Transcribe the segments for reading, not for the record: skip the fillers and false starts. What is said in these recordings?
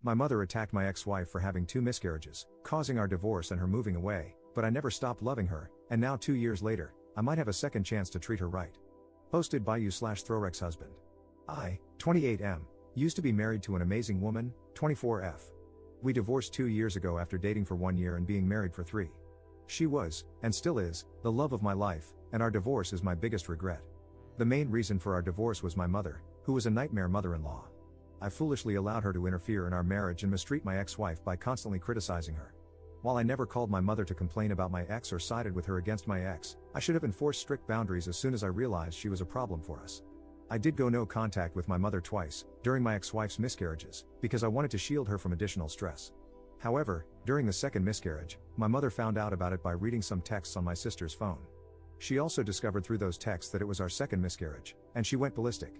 My mother attacked my ex-wife for having 2 miscarriages, causing our divorce and her moving away, but I never stopped loving her, and now 2 years later, I might have a second chance to treat her right. Posted by you/Throwrex husband. I, 28M, used to be married to an amazing woman, 24F. We divorced 2 years ago after dating for 1 year and being married for 3. She was, and still is, the love of my life, and our divorce is my biggest regret. The main reason for our divorce was my mother, who was a nightmare mother-in-law. I foolishly allowed her to interfere in our marriage and mistreat my ex-wife by constantly criticizing her. While I never called my mother to complain about my ex or sided with her against my ex, I should have enforced strict boundaries as soon as I realized she was a problem for us. I did go no contact with my mother twice, during my ex-wife's miscarriages, because I wanted to shield her from additional stress. However, during the second miscarriage, my mother found out about it by reading some texts on my sister's phone. She also discovered through those texts that it was our second miscarriage, and she went ballistic.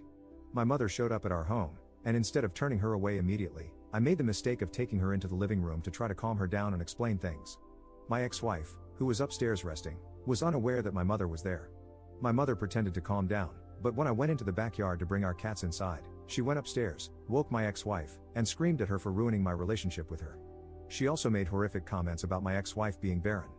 My mother showed up at our home, and instead of turning her away immediately, I made the mistake of taking her into the living room to try to calm her down and explain things. My ex-wife, who was upstairs resting, was unaware that my mother was there. My mother pretended to calm down, but when I went into the backyard to bring our cats inside, she went upstairs, woke my ex-wife, and screamed at her for ruining my relationship with her. She also made horrific comments about my ex-wife being barren.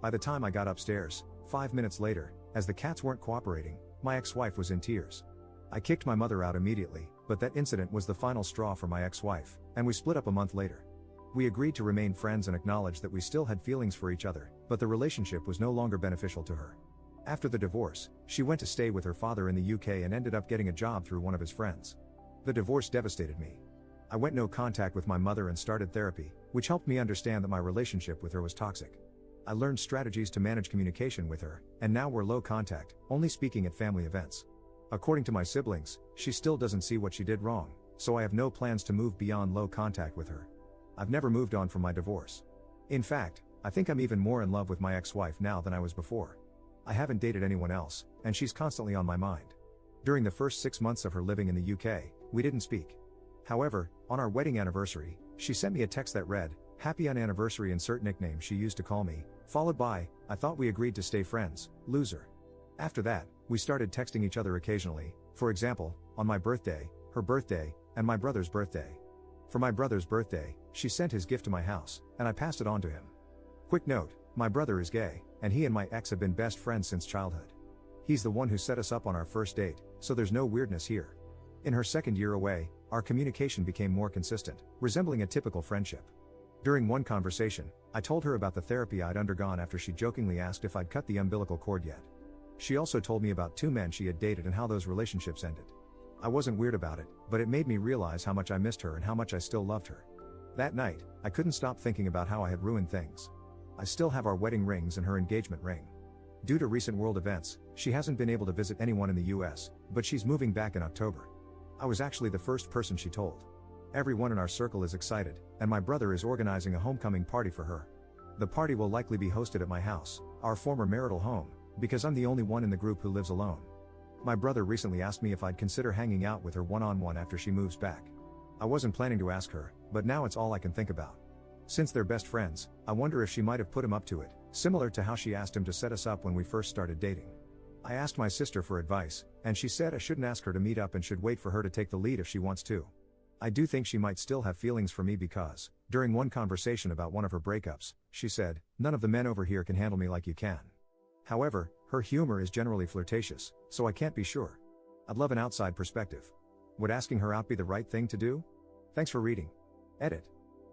By the time I got upstairs, 5 minutes later, as the cats weren't cooperating, my ex-wife was in tears. I kicked my mother out immediately, but that incident was the final straw for my ex-wife, and we split up a month later. We agreed to remain friends and acknowledged that we still had feelings for each other, but the relationship was no longer beneficial to her. After the divorce, she went to stay with her father in the UK and ended up getting a job through one of his friends. The divorce devastated me. I went no contact with my mother and started therapy, which helped me understand that my relationship with her was toxic. I learned strategies to manage communication with her, and now we're low contact, only speaking at family events. According to my siblings, she still doesn't see what she did wrong, so I have no plans to move beyond low contact with her. I've never moved on from my divorce. In fact, I think I'm even more in love with my ex-wife now than I was before. I haven't dated anyone else, and she's constantly on my mind. During the first 6 months of her living in the UK, we didn't speak. However, on our wedding anniversary, she sent me a text that read, "Happy anniversary," insert nickname she used to call me, followed by, "I thought we agreed to stay friends, loser." After that, we started texting each other occasionally, for example, on my birthday, her birthday, and my brother's birthday. For my brother's birthday, she sent his gift to my house, and I passed it on to him. Quick note, my brother is gay, and he and my ex have been best friends since childhood. He's the one who set us up on our first date, so there's no weirdness here. In her second year away, our communication became more consistent, resembling a typical friendship. During one conversation, I told her about the therapy I'd undergone after she jokingly asked if I'd cut the umbilical cord yet. She also told me about 2 men she had dated and how those relationships ended. I wasn't weird about it, but it made me realize how much I missed her and how much I still loved her. That night, I couldn't stop thinking about how I had ruined things. I still have our wedding rings and her engagement ring. Due to recent world events, she hasn't been able to visit anyone in the US, but she's moving back in October. I was actually the first person she told. Everyone in our circle is excited, and my brother is organizing a homecoming party for her. The party will likely be hosted at my house, our former marital home, because I'm the only one in the group who lives alone. My brother recently asked me if I'd consider hanging out with her one-on-one after she moves back. I wasn't planning to ask her, but now it's all I can think about. Since they're best friends, I wonder if she might have put him up to it, similar to how she asked him to set us up when we first started dating. I asked my sister for advice, and she said I shouldn't ask her to meet up and should wait for her to take the lead if she wants to. I do think she might still have feelings for me because, during one conversation about one of her breakups, she said, "None of the men over here can handle me like you can." However, her humor is generally flirtatious, so I can't be sure. I'd love an outside perspective. Would asking her out be the right thing to do? Thanks for reading. Edit.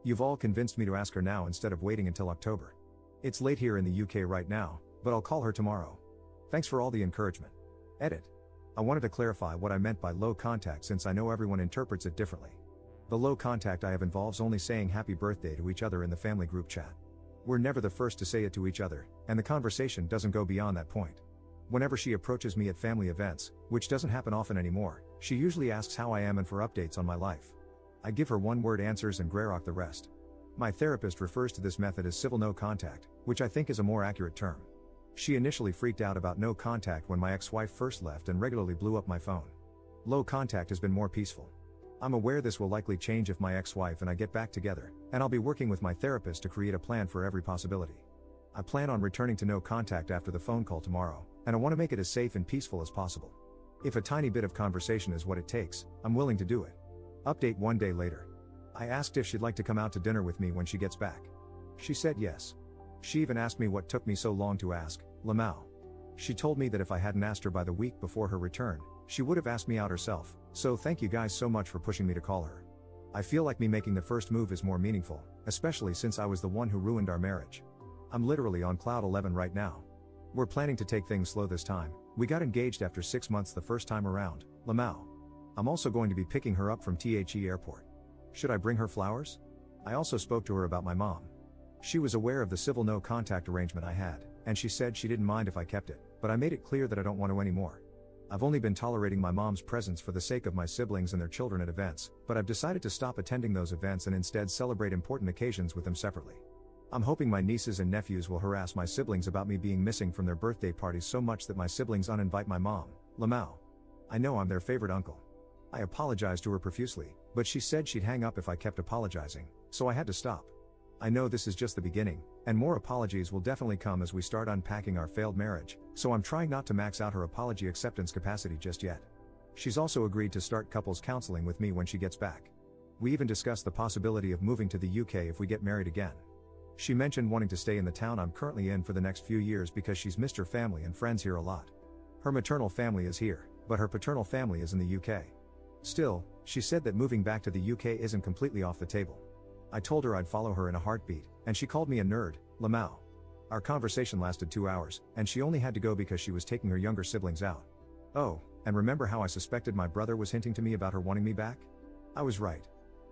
You've all convinced me to ask her now instead of waiting until October. It's late here in the UK right now, but I'll call her tomorrow. Thanks for all the encouragement. Edit. I wanted to clarify what I meant by low contact since I know everyone interprets it differently. The low contact I have involves only saying happy birthday to each other in the family group chat. We're never the first to say it to each other, and the conversation doesn't go beyond that point. Whenever she approaches me at family events, which doesn't happen often anymore, she usually asks how I am and for updates on my life. I give her one-word answers and greyrock the rest. My therapist refers to this method as civil no contact, which I think is a more accurate term. She initially freaked out about no contact when my ex-wife first left and regularly blew up my phone. Low contact has been more peaceful. I'm aware this will likely change if my ex-wife and I get back together, and I'll be working with my therapist to create a plan for every possibility. I plan on returning to no contact after the phone call tomorrow, and I want to make it as safe and peaceful as possible. If a tiny bit of conversation is what it takes, I'm willing to do it. Update 1 day later. I asked if she'd like to come out to dinner with me when she gets back. She said yes. She even asked me what took me so long to ask, Lamau. She told me that if I hadn't asked her by the week before her return, she would have asked me out herself, so thank you guys so much for pushing me to call her. I feel like me making the first move is more meaningful, especially since I was the one who ruined our marriage. I'm literally on cloud 11 right now. We're planning to take things slow this time. We got engaged after 6 months the first time around, Lamau. I'm also going to be picking her up from The airport. Should I bring her flowers? I also spoke to her about my mom. She was aware of the civil no contact arrangement I had, and she said she didn't mind if I kept it, but I made it clear that I don't want to anymore. I've only been tolerating my mom's presence for the sake of my siblings and their children at events, but I've decided to stop attending those events and instead celebrate important occasions with them separately. I'm hoping my nieces and nephews will harass my siblings about me being missing from their birthday parties so much that my siblings uninvite my mom, Lamau. I know I'm their favorite uncle. I apologized to her profusely, but she said she'd hang up if I kept apologizing, so I had to stop. I know this is just the beginning, and more apologies will definitely come as we start unpacking our failed marriage, so I'm trying not to max out her apology acceptance capacity just yet. She's also agreed to start couples counseling with me when she gets back. We even discussed the possibility of moving to the UK if we get married again. She mentioned wanting to stay in the town I'm currently in for the next few years because she's missed her family and friends here a lot. Her maternal family is here, but her paternal family is in the UK. Still, she said that moving back to the UK isn't completely off the table. I told her I'd follow her in a heartbeat, and she called me a nerd, Lamau. Our conversation lasted 2 hours, and she only had to go because she was taking her younger siblings out. Oh, and remember how I suspected my brother was hinting to me about her wanting me back? I was right.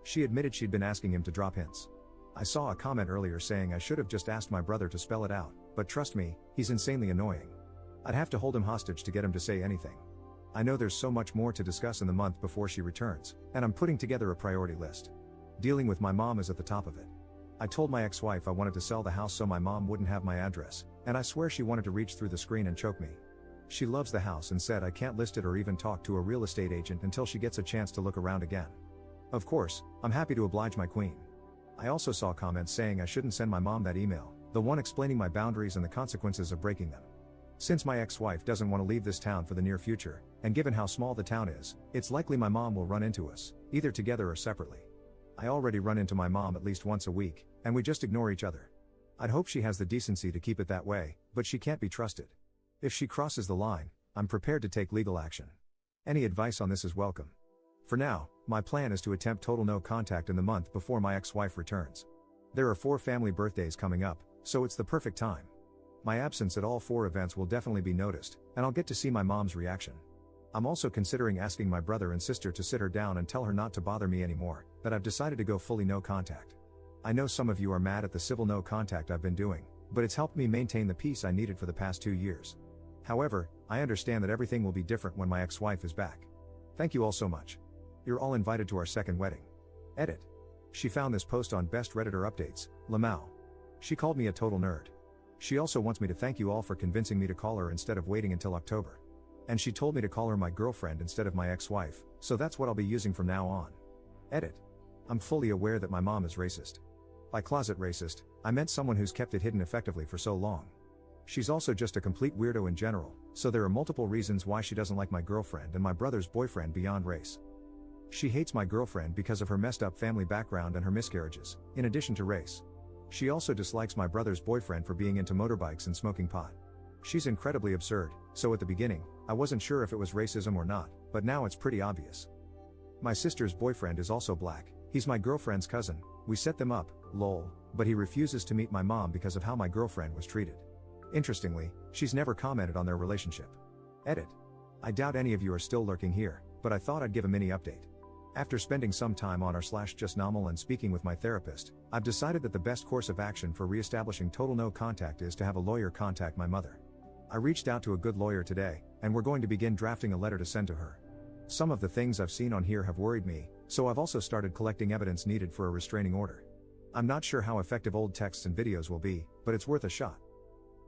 She admitted she'd been asking him to drop hints. I saw a comment earlier saying I should have just asked my brother to spell it out, but trust me, he's insanely annoying. I'd have to hold him hostage to get him to say anything. I know there's so much more to discuss in the month before she returns, and I'm putting together a priority list. Dealing with my mom is at the top of it. I told my ex-wife I wanted to sell the house so my mom wouldn't have my address, and I swear she wanted to reach through the screen and choke me. She loves the house and said I can't list it or even talk to a real estate agent until she gets a chance to look around again. Of course, I'm happy to oblige my queen. I also saw comments saying I shouldn't send my mom that email, the one explaining my boundaries and the consequences of breaking them. Since my ex-wife doesn't want to leave this town for the near future, and given how small the town is, it's likely my mom will run into us, either together or separately. I already run into my mom at least once a week, and we just ignore each other. I'd hope she has the decency to keep it that way, but she can't be trusted. If she crosses the line, I'm prepared to take legal action. Any advice on this is welcome. For now, my plan is to attempt total no contact in the month before my ex-wife returns. There are 4 family birthdays coming up, so it's the perfect time. My absence at all 4 events will definitely be noticed, and I'll get to see my mom's reaction. I'm also considering asking my brother and sister to sit her down and tell her not to bother me anymore, that I've decided to go fully no contact. I know some of you are mad at the civil no contact I've been doing, but it's helped me maintain the peace I needed for the past 2 years. However, I understand that everything will be different when my ex-wife is back. Thank you all so much. You're all invited to our second wedding. Edit. She found this post on Best Redditor Updates, Lamau. She called me a total nerd. She also wants me to thank you all for convincing me to call her instead of waiting until October. And she told me to call her my girlfriend instead of my ex-wife, so that's what I'll be using from now on. Edit. I'm fully aware that my mom is racist. By closet racist, I meant someone who's kept it hidden effectively for so long. She's also just a complete weirdo in general, so there are multiple reasons why she doesn't like my girlfriend and my brother's boyfriend beyond race. She hates my girlfriend because of her messed up family background and her miscarriages, in addition to race. She also dislikes my brother's boyfriend for being into motorbikes and smoking pot. She's incredibly absurd, so at the beginning, I wasn't sure if it was racism or not, but now it's pretty obvious. My sister's boyfriend is also black, he's my girlfriend's cousin, we set them up, lol, but he refuses to meet my mom because of how my girlfriend was treated. Interestingly, she's never commented on their relationship. Edit. I doubt any of you are still lurking here, but I thought I'd give a mini update. After spending some time on r/justnormal and speaking with my therapist, I've decided that the best course of action for re-establishing total no contact is to have a lawyer contact my mother. I reached out to a good lawyer today, and we're going to begin drafting a letter to send to her. Some of the things I've seen on here have worried me, so I've also started collecting evidence needed for a restraining order. I'm not sure how effective old texts and videos will be, but it's worth a shot.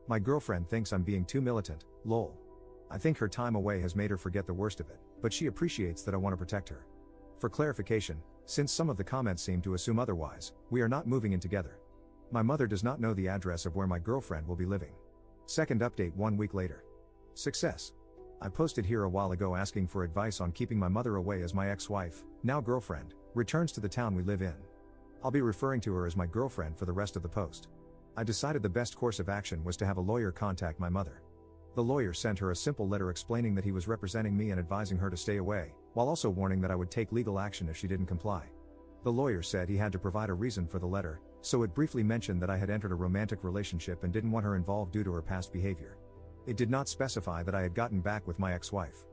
My girlfriend thinks I'm being too militant, lol. I think her time away has made her forget the worst of it, but she appreciates that I want to protect her. For clarification, since some of the comments seem to assume otherwise, we are not moving in together. My mother does not know the address of where my girlfriend will be living. Second update 1 week later. Success. I posted here a while ago asking for advice on keeping my mother away as my ex-wife, now girlfriend, returns to the town we live in. I'll be referring to her as my girlfriend for the rest of the post. I decided the best course of action was to have a lawyer contact my mother. The lawyer sent her a simple letter explaining that he was representing me and advising her to stay away, while also warning that I would take legal action if she didn't comply. The lawyer said he had to provide a reason for the letter, so it briefly mentioned that I had entered a romantic relationship and didn't want her involved due to her past behavior. It did not specify that I had gotten back with my ex-wife.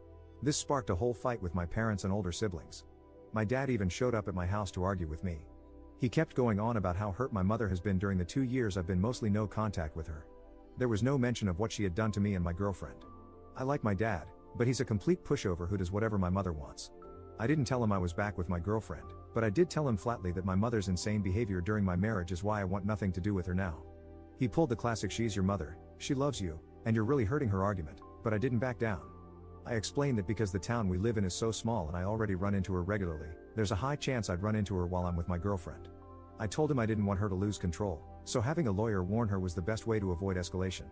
This sparked a whole fight with my parents and older siblings. My dad even showed up at my house to argue with me. He kept going on about how hurt my mother has been during the 2 years I've been mostly no contact with her. There was no mention of what she had done to me and my girlfriend. I like my dad, but he's a complete pushover who does whatever my mother wants. I didn't tell him I was back with my girlfriend, but I did tell him flatly that my mother's insane behavior during my marriage is why I want nothing to do with her now. He pulled the classic "she's your mother, she loves you, and you're really hurting her" argument, but I didn't back down. I explained that because the town we live in is so small and I already run into her regularly, there's a high chance I'd run into her while I'm with my girlfriend. I told him I didn't want her to lose control, so having a lawyer warn her was the best way to avoid escalation.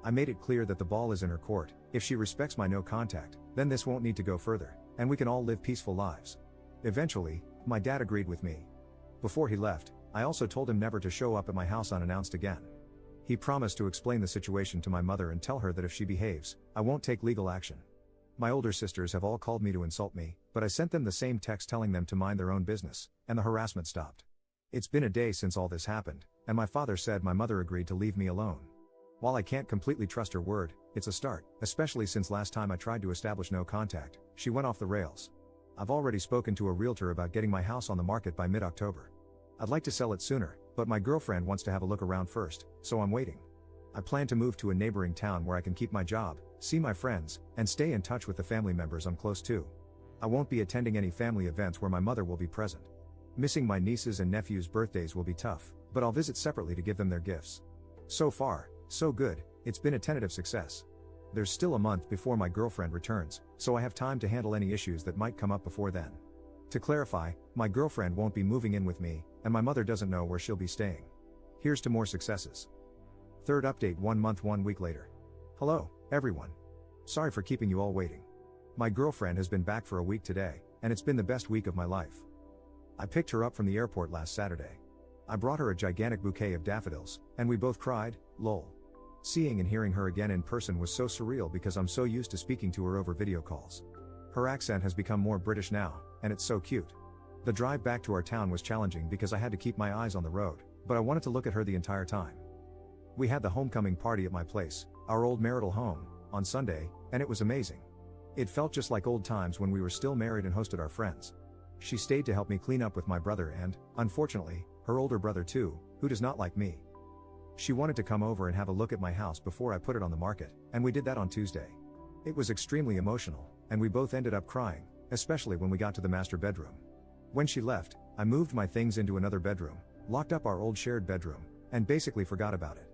I made it clear that the ball is in her court. If she respects my no contact, then this won't need to go further, and we can all live peaceful lives. Eventually, my dad agreed with me. Before he left, I also told him never to show up at my house unannounced again. He promised to explain the situation to my mother and tell her that if she behaves, I won't take legal action. My older sisters have all called me to insult me, but I sent them the same text telling them to mind their own business, and the harassment stopped. It's been a day since all this happened, and my father said my mother agreed to leave me alone. While I can't completely trust her word, it's a start, especially since last time I tried to establish no contact, she went off the rails. I've already spoken to a realtor about getting my house on the market by mid-October. I'd like to sell it sooner, but my girlfriend wants to have a look around first, so I'm waiting. I plan to move to a neighboring town where I can keep my job, see my friends, and stay in touch with the family members I'm close to. I won't be attending any family events where my mother will be present. Missing my nieces and nephews' birthdays will be tough, but I'll visit separately to give them their gifts. So far, so good, it's been a tentative success. There's still a month before my girlfriend returns, so I have time to handle any issues that might come up before then. To clarify, my girlfriend won't be moving in with me, and my mother doesn't know where she'll be staying. Here's to more successes. Third update 1 month 1 week later. Hello, everyone. Sorry for keeping you all waiting. My girlfriend has been back for a week today, and it's been the best week of my life. I picked her up from the airport last Saturday. I brought her a gigantic bouquet of daffodils, and we both cried, lol. Seeing and hearing her again in person was so surreal because I'm so used to speaking to her over video calls. Her accent has become more British now, and it's so cute. The drive back to our town was challenging because I had to keep my eyes on the road, but I wanted to look at her the entire time. We had the homecoming party at my place, our old marital home, on Sunday, and it was amazing. It felt just like old times when we were still married and hosted our friends. She stayed to help me clean up with my brother and, unfortunately, her older brother too, who does not like me. She wanted to come over and have a look at my house before I put it on the market, and we did that on Tuesday. It was extremely emotional, and we both ended up crying, especially when we got to the master bedroom. When she left, I moved my things into another bedroom, locked up our old shared bedroom, and basically forgot about it.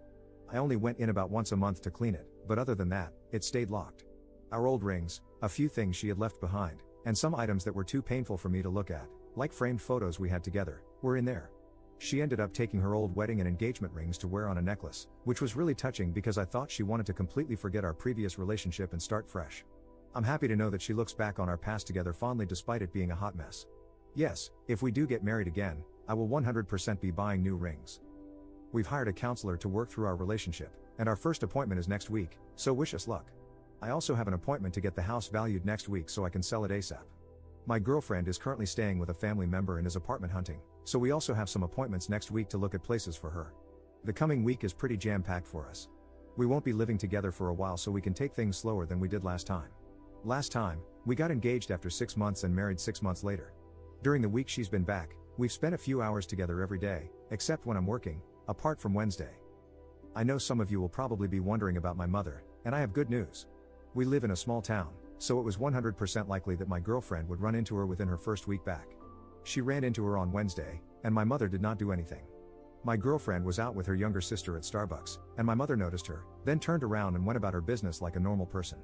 I only went in about once a month to clean it, but other than that, it stayed locked. Our old rings, a few things she had left behind, and some items that were too painful for me to look at, like framed photos we had together, were in there. She ended up taking her old wedding and engagement rings to wear on a necklace, which was really touching because I thought she wanted to completely forget our previous relationship and start fresh. I'm happy to know that she looks back on our past together fondly despite it being a hot mess. Yes, if we do get married again, I will 100% be buying new rings. We've hired a counselor to work through our relationship, and our first appointment is next week, so wish us luck. I also have an appointment to get the house valued next week so I can sell it ASAP. My girlfriend is currently staying with a family member and is apartment hunting, so we also have some appointments next week to look at places for her. The coming week is pretty jam-packed for us. We won't be living together for a while so we can take things slower than we did last time. Last time, we got engaged after 6 months and married 6 months later. During the week she's been back, we've spent a few hours together every day, except when I'm working, apart from Wednesday. I know some of you will probably be wondering about my mother, and I have good news. We live in a small town, so it was 100% likely that my girlfriend would run into her within her first week back. She ran into her on Wednesday, and my mother did not do anything. My girlfriend was out with her younger sister at Starbucks, and my mother noticed her, then turned around and went about her business like a normal person.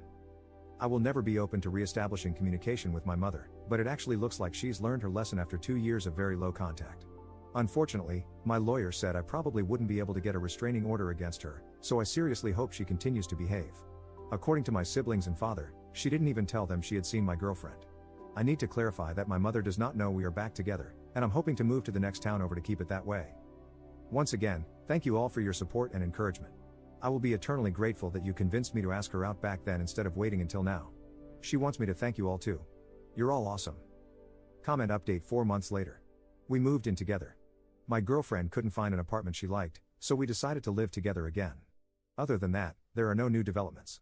I will never be open to re-establishing communication with my mother, but it actually looks like she's learned her lesson after 2 years of very low contact. Unfortunately, my lawyer said I probably wouldn't be able to get a restraining order against her, so I seriously hope she continues to behave. According to my siblings and father, she didn't even tell them she had seen my girlfriend. I need to clarify that my mother does not know we are back together, and I'm hoping to move to the next town over to keep it that way. Once again, thank you all for your support and encouragement. I will be eternally grateful that you convinced me to ask her out back then instead of waiting until now. She wants me to thank you all too. You're all awesome. Comment update 4 months later. We moved in together. My girlfriend couldn't find an apartment she liked, so we decided to live together again. Other than that, there are no new developments.